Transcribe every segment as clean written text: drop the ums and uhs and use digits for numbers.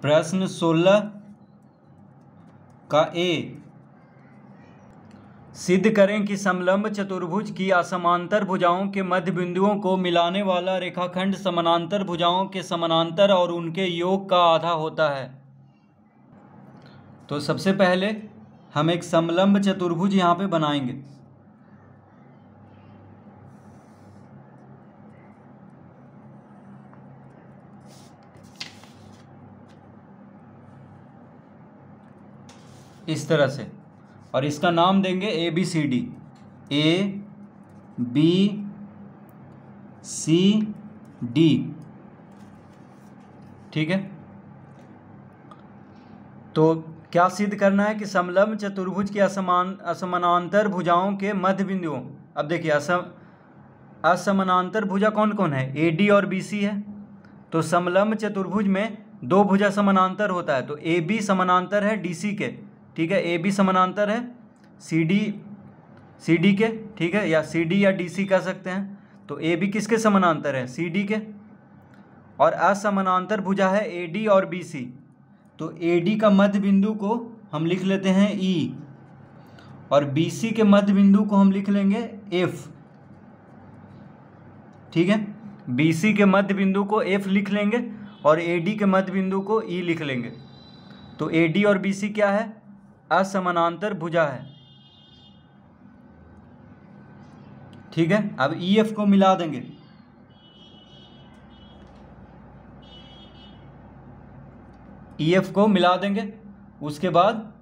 प्रश्न 16 का ए, सिद्ध करें कि समलंब चतुर्भुज की असमांतर भुजाओं के मध्य बिंदुओं को मिलाने वाला रेखाखंड समानांतर भुजाओं के समानांतर और उनके योग का आधा होता है। तो सबसे पहले हम एक समलंब चतुर्भुज यहाँ पे बनाएंगे। इस तरह से, और इसका नाम देंगे ABCD, ABCD। ठीक है। तो क्या सिद्ध करना है कि समलंब चतुर्भुज की असमानांतर भुजाओं के मध्य बिंदुओं, अब देखिए असमानांतर भुजा कौन कौन है, AD और BC है। तो समलंब चतुर्भुज में दो भुजा समानांतर होता है, तो AB समानांतर है DC के, ठीक है। AB समानांतर है CD के, ठीक है, या CD या DC कह सकते हैं। तो AB किसके समानांतर है, CD के। और असमानांतर भुजा है AD और BC, तो AD का मध्य बिंदु को हम लिख लेते हैं E, और BC के मध्य बिंदु को हम लिख लेंगे F, ठीक है। BC के मध्य बिंदु को F लिख लेंगे और AD के मध्य बिंदु को E लिख लेंगे। तो AD और BC क्या है, असमानांतर भुजा है, ठीक है। अब EF को मिला देंगे, EF को मिला देंगे। उसके बाद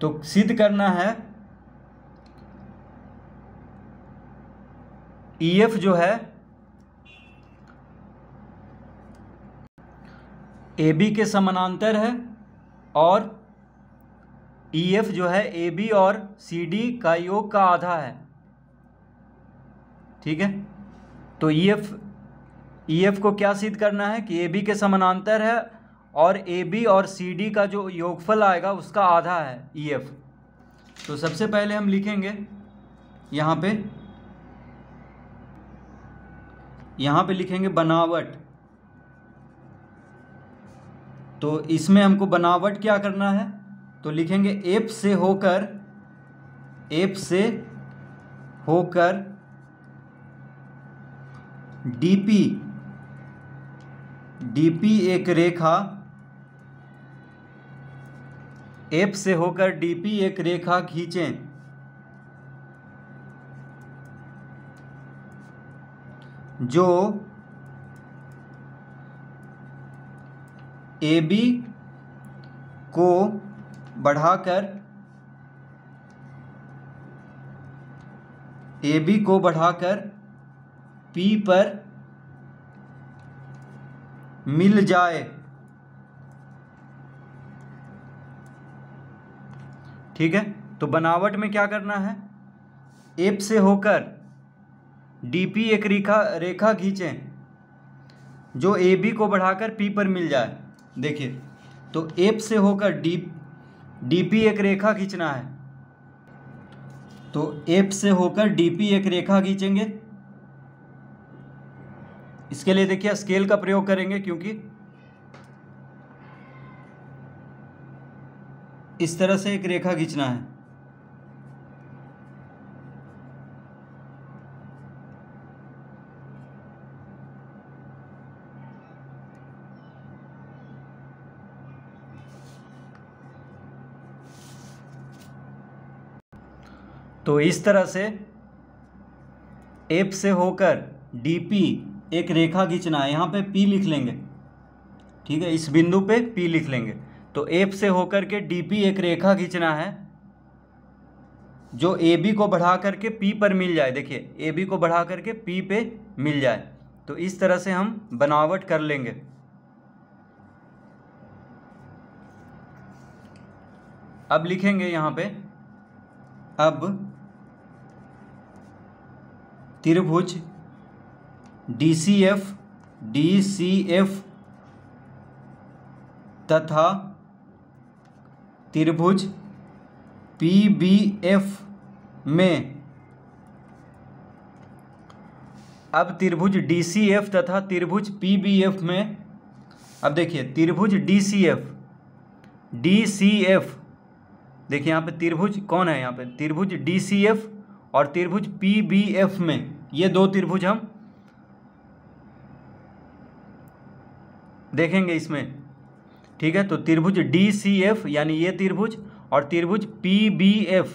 तो सिद्ध करना है EF जो है AB के समानांतर है, और EF जो है AB और CD का योग का आधा है, ठीक है। तो EF को क्या सिद्ध करना है कि AB के समानांतर है और AB और CD का जो योगफल आएगा उसका आधा है EF। तो सबसे पहले हम लिखेंगे यहाँ पे लिखेंगे बनावट। तो इसमें हमको बनावट क्या करना है, तो लिखेंगे F से होकर DP एक रेखा, F से होकर DP एक रेखा खींचें जो AB को बढ़ाकर P पर मिल जाए, ठीक है। तो बनावट में क्या करना है, F से होकर DP एक रेखा खींचें जो AB को बढ़ाकर P पर मिल जाए। देखिए, तो F से होकर DP एक रेखा खींचना है, तो F से होकर DP एक रेखा खींचेंगे। इसके लिए देखिए स्केल का प्रयोग करेंगे, क्योंकि इस तरह से एक रेखा खींचना है। तो इस तरह से F से होकर DP एक रेखा खींचना है, यहाँ पे P लिख लेंगे, ठीक है। इस बिंदु पे P लिख लेंगे। तो F से होकर के DP एक रेखा खींचना है जो AB को बढ़ा करके P पर मिल जाए। देखिए, AB को बढ़ा करके P पे मिल जाए। तो इस तरह से हम बनावट कर लेंगे। अब लिखेंगे यहाँ पे, अब त्रिभुज DCF तथा त्रिभुज PBF में, अब त्रिभुज DCF तथा त्रिभुज PBF में अब देखिए त्रिभुज DCF, देखिए यहाँ पे त्रिभुज कौन है, यहाँ पे त्रिभुज DCF और त्रिभुज PBF में ये दो त्रिभुज हम देखेंगे इसमें, ठीक है। तो त्रिभुज DCF यानी ये त्रिभुज और त्रिभुज PBF,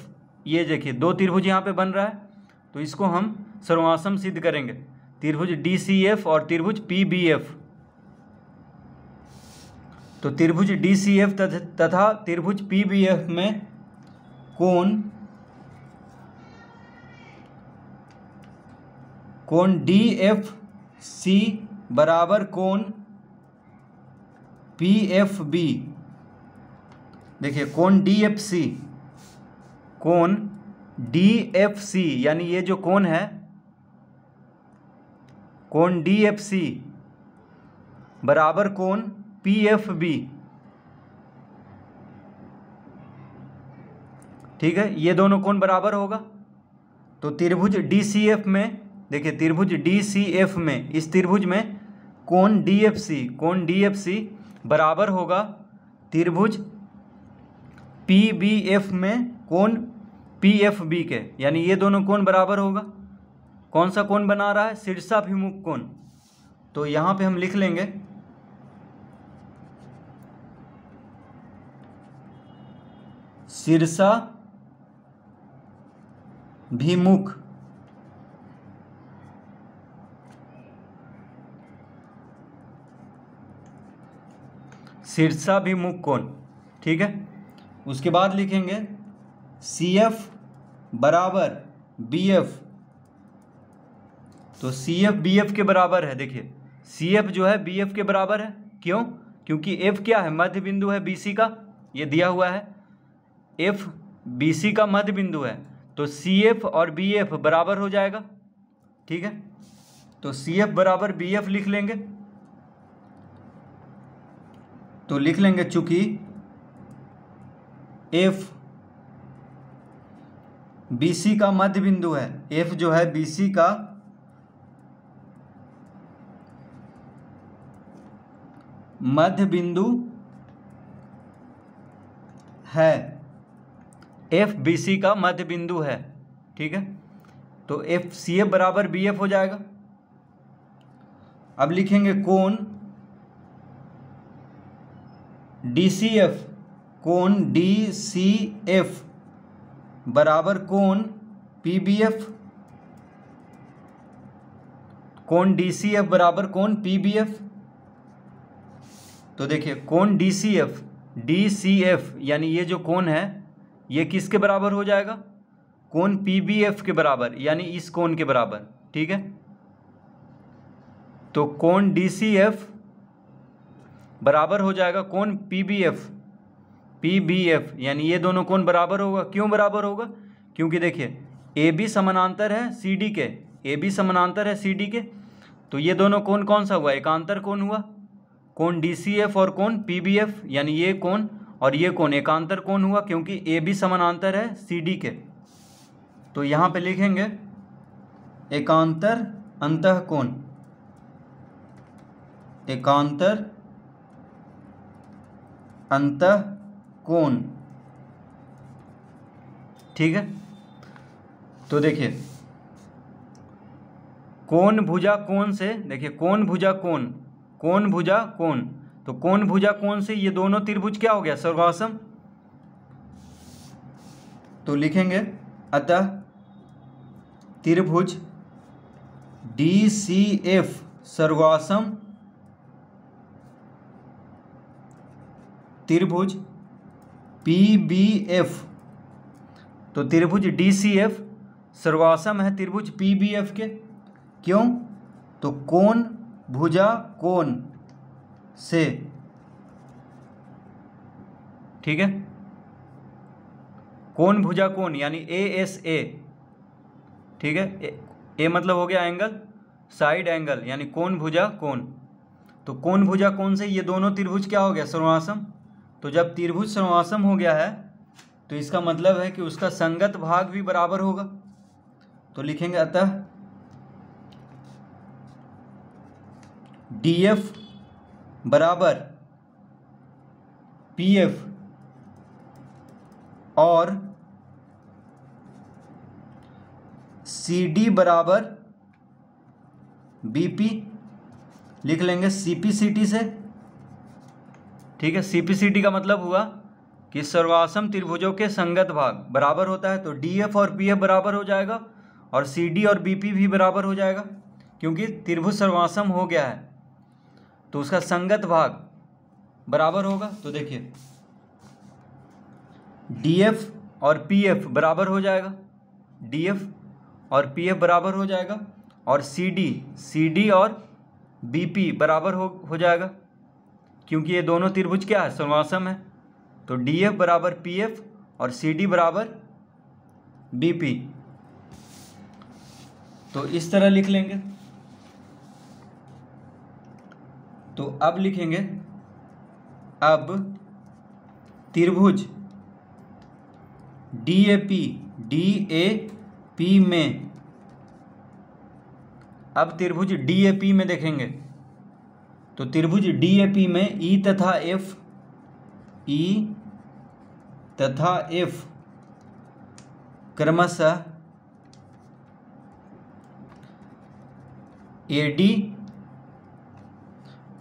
ये देखिए दो त्रिभुज यहाँ पे बन रहा है, तो इसको हम सर्वासम सिद्ध करेंगे, त्रिभुज DCF और त्रिभुज PBF। तो त्रिभुज DCF तथा त्रिभुज PBF में कोण DFC बराबर कोण PFB। देखिए कोण DFC यानी ये जो कोण है, कोण DFC बराबर कोण PFB, ठीक है। ये दोनों कोण बराबर होगा। तो त्रिभुज DCF में, देखिए त्रिभुज DCF में, इस त्रिभुज में कोण DFC बराबर होगा त्रिभुज PBF में कोण PFB के, यानी ये दोनों कोण बराबर होगा। कौन सा कोण बना रहा है, शीर्षाभिमुख कोण। तो यहाँ पे हम लिख लेंगे शीर्षाभिमुख कोण, ठीक है। उसके बाद लिखेंगे CF बराबर BF। तो CF BF के बराबर है। देखिए CF जो है BF के बराबर है, क्यों? क्योंकि F क्या है, मध्य बिंदु है BC का, ये दिया हुआ है, F BC का मध्य बिंदु है, तो CF और BF बराबर हो जाएगा, ठीक है। तो CF बराबर BF लिख लेंगे। तो लिख लेंगे चूंकि F BC का मध्य बिंदु है, F जो है BC का मध्य बिंदु है, F BC का मध्य बिंदु है, ठीक है। तो CF बराबर BF हो जाएगा। अब लिखेंगे कोण DCF बराबर कोण PBF, कोण DCF बराबर कोण PBF। तो देखिए कोण DCF यानी ये जो कोण है, ये किसके बराबर हो जाएगा, कोण PBF के बराबर, यानी इस कोण के बराबर, ठीक है। तो कोण DCF बराबर हो जाएगा कोण PBF, यानी ये दोनों कोण बराबर होगा। क्यों बराबर होगा? क्योंकि देखिए AB समानांतर है CD के, AB समानांतर है CD के, तो ये दोनों कोण कौन सा हुआ, एकांतर कोण हुआ। कोण DCF और कोण PBF यानी ये कोण और ये कोण एकांतर कोण हुआ, क्योंकि AB समानांतर है CD के। तो यहाँ पे लिखेंगे एकांतर अंतःकोण, एकांतर अंतःकोण, ठीक है। तो देखिए कोण भुजा कोण से, देखिए कोण भुजा कोण, कोण भुजा कोण, तो कोण भुजा कोण से ये दोनों त्रिभुज क्या हो गया, सर्वासम। तो लिखेंगे अतः त्रिभुज DCF सर्वासम त्रिभुज PBF। तो त्रिभुज DCF सर्वासम है त्रिभुज PBF के। क्यों? तो कोण भुजा कोण से, ठीक है, कोण भुजा कोण यानी ASA, ठीक है। ए मतलब हो गया एंगल, साइड एंगल, यानी कोण भुजा कोण। तो कोण भुजा कोण से ये दोनों त्रिभुज क्या हो गया, सर्वासम। तो जब त्रिभुज सर्वासम हो गया है तो इसका मतलब है कि उसका संगत भाग भी बराबर होगा। तो लिखेंगे अतः DF बराबर पी एफ और सी डी बराबर बी पी लिख लेंगे सी पी सी टी से। ठीक है, सी पी सी टी का मतलब हुआ कि सर्वासम त्रिभुजों के संगत भाग बराबर होता है, तो डी एफ और पी एफ बराबर हो जाएगा और सी डी और बी पी भी बराबर हो जाएगा, क्योंकि त्रिभुज सर्वासम हो गया है तो उसका संगत भाग बराबर होगा। तो देखिए डी एफ और पी एफ बराबर हो जाएगा, डी एफ और पी एफ बराबर हो जाएगा, और सी डी और बी पी बराबर हो जाएगा, क्योंकि ये दोनों त्रिभुज क्या है, सर्वासम है। तो डी एफ बराबर पी एफ और सी डी बराबर बी पी, तो इस तरह लिख लेंगे। तो अब लिखेंगे, अब त्रिभुज डी ए पी में, अब त्रिभुज डी ए पी में देखेंगे तो त्रिभुज डी ए पी में ई तथा एफ क्रमशः ए डी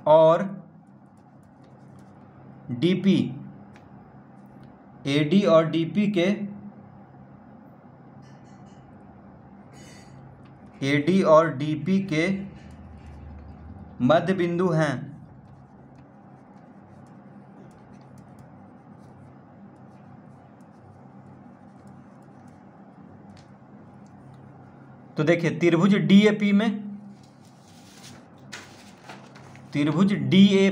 और डी पी, ए डी और डी पी के, ए डी और डी पी के मध्य बिंदु हैं। तो देखिए त्रिभुज डी ए पी में, त्रिभुज डी ए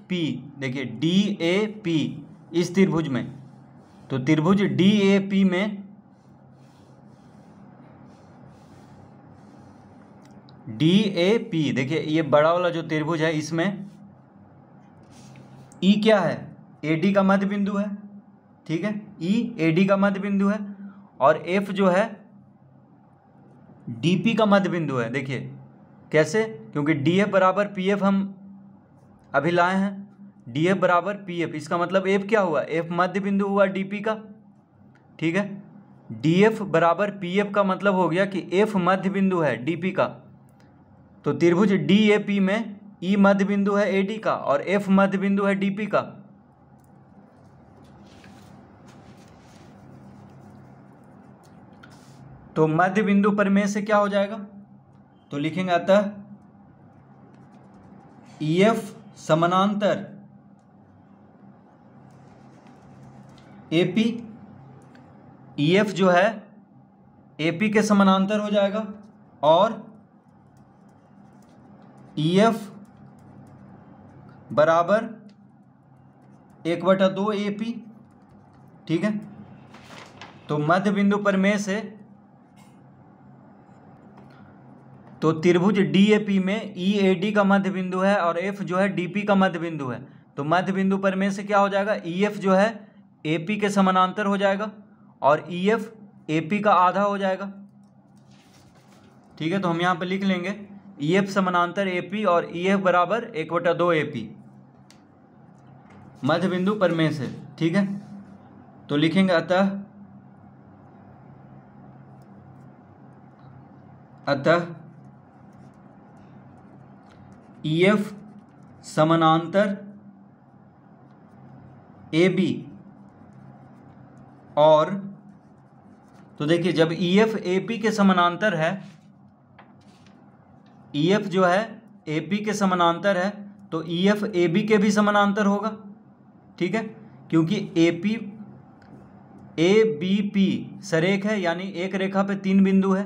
पी देखिए डी ए पी इस त्रिभुज में, तो त्रिभुज डी ए पी में डी ए पी देखिए ये बड़ा वाला जो त्रिभुज है इसमें ई क्या है, ए डी का मध्य बिंदु है। ठीक है, ई ए डी का मध्य बिंदु है और एफ जो है डी पी का मध्य बिंदु है। देखिए कैसे, क्योंकि डी एफ बराबर पी एफ हम अभी लाए हैं, डी एफ बराबर पी एफ, इसका मतलब एफ क्या हुआ, एफ मध्य बिंदु हुआ डी पी का। ठीक है, डी एफ बराबर पी एफ का मतलब हो गया कि एफ मध्य बिंदु है डी पी का, तो त्रिभुज डी ए पी में ई मध्य बिंदु है ए डी का और एफ मध्य बिंदु है डी पी का। तो मध्य बिंदु प्रमेय से क्या हो जाएगा, तो लिखेंगे अतः ई एफ समानांतर ए पी, ई एफ जो है ए पी के समानांतर हो जाएगा और ई एफ बराबर 1/2 ए पी। ठीक है, तो मध्य बिंदु प्रमेय से, तो त्रिभुज डी ए पी में ई ए डी का मध्य बिंदु है और एफ जो है डी पी का मध्य बिंदु है, तो मध्य बिंदु प्रमेय से क्या हो जाएगा, ई एफ जो है ए पी के समानांतर हो जाएगा और ई एफ ए पी का आधा हो जाएगा। ठीक है, तो हम यहाँ पे लिख लेंगे ई एफ समानांतर ए पी और ई एफ बराबर 1/2 ए पी मध्य बिंदु प्रमेय से। ठीक है, तो लिखेंगे अतः ई एफ समानांतर ए बी, और तो देखिए जब ई एफ ए पी के समानांतर है, ई एफ जो है ए पी के समानांतर है तो ई एफ ए बी के भी समानांतर होगा। ठीक है, क्योंकि A P A B P सरेख है, यानी एक रेखा पे 3 बिंदु है,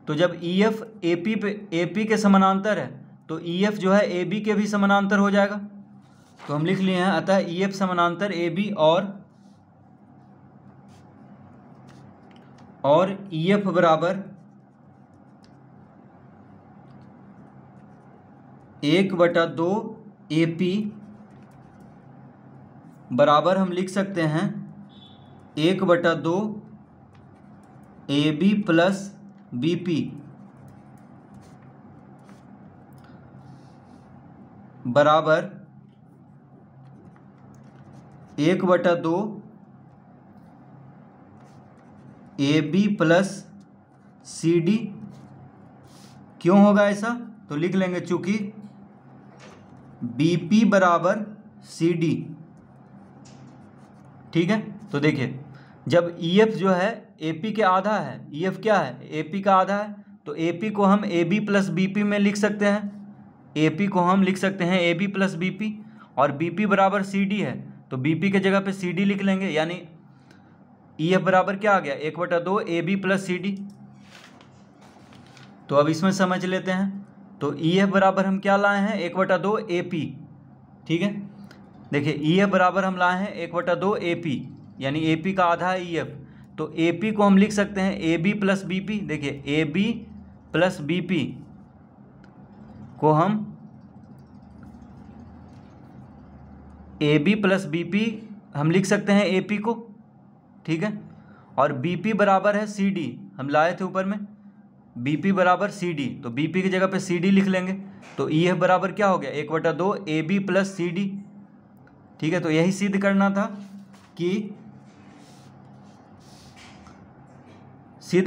तो जब ई एफ ए पी के समानांतर है तो ई एफ जो है ए बी के भी समानांतर हो जाएगा। तो हम लिख लिए हैं अतः ई एफ समानांतर ए बी और ई एफ बराबर 1/2 ए पी बराबर हम लिख सकते हैं 1/2 A B plus B P. बराबर 1/2 AB प्लस CD। क्यों होगा ऐसा? तो लिख लेंगे चूंकि BP बराबर CD। ठीक है, तो देखिए जब EF जो है AP के आधा है, EF क्या है? AP का आधा है, तो AP को हम AB प्लस BP में लिख सकते हैं। AP को हम लिख सकते हैं AB प्लस BP, और BP बराबर CD है, तो BP के जगह पे CD लिख लेंगे, यानी EF बराबर क्या आ गया? 1/2 AB प्लस CD। तो अब इसमें समझ लेते हैं। तो EF बराबर हम क्या लाए हैं? 1/2 AP। ठीक है, देखिए EF बराबर हम लाए हैं 1/2 AP, यानी AP का आधा है EF। तो AP को हम लिख सकते हैं AB प्लस BP। देखिए AB प्लस BP को हम AB प्लस BP हम लिख सकते हैं AP को। ठीक है, और BP बराबर है CD, हम लाए थे ऊपर में, BP बराबर CD, तो BP की जगह पे CD लिख लेंगे। तो EF बराबर क्या हो गया? 1/2 AB प्लस CD। ठीक है, तो यही सिद्ध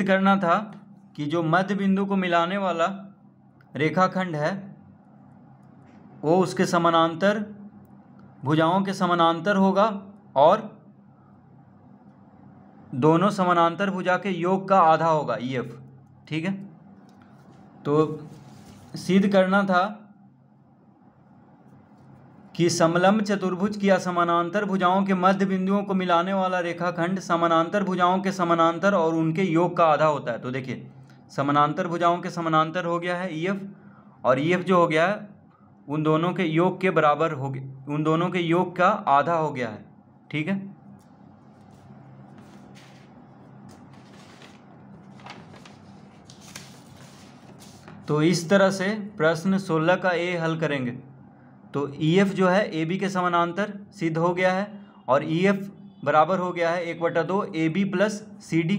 करना था कि जो मध्य बिंदु को मिलाने वाला रेखाखंड है वो उसके समानांतर भुजाओं के समानांतर होगा, और दोनों समानांतर भुजा के योग का आधा होगा EF। ठीक है, तो सिद्ध करना था कि समलंब चतुर्भुज की समानांतर भुजाओं के मध्य बिंदुओं को मिलाने वाला रेखाखंड समानांतर भुजाओं के समानांतर और उनके योग का आधा होता है। तो देखिए समानांतर भुजाओं के समानांतर हो गया है EF, और EF जो हो गया है उन दोनों के योग के बराबर हो गया, उन दोनों के योग का आधा हो गया है। ठीक है, तो इस तरह से प्रश्न 16 का A हल करेंगे। तो EF जो है AB के समानांतर सिद्ध हो गया है, और EF बराबर हो गया है 1/2 AB प्लस CD।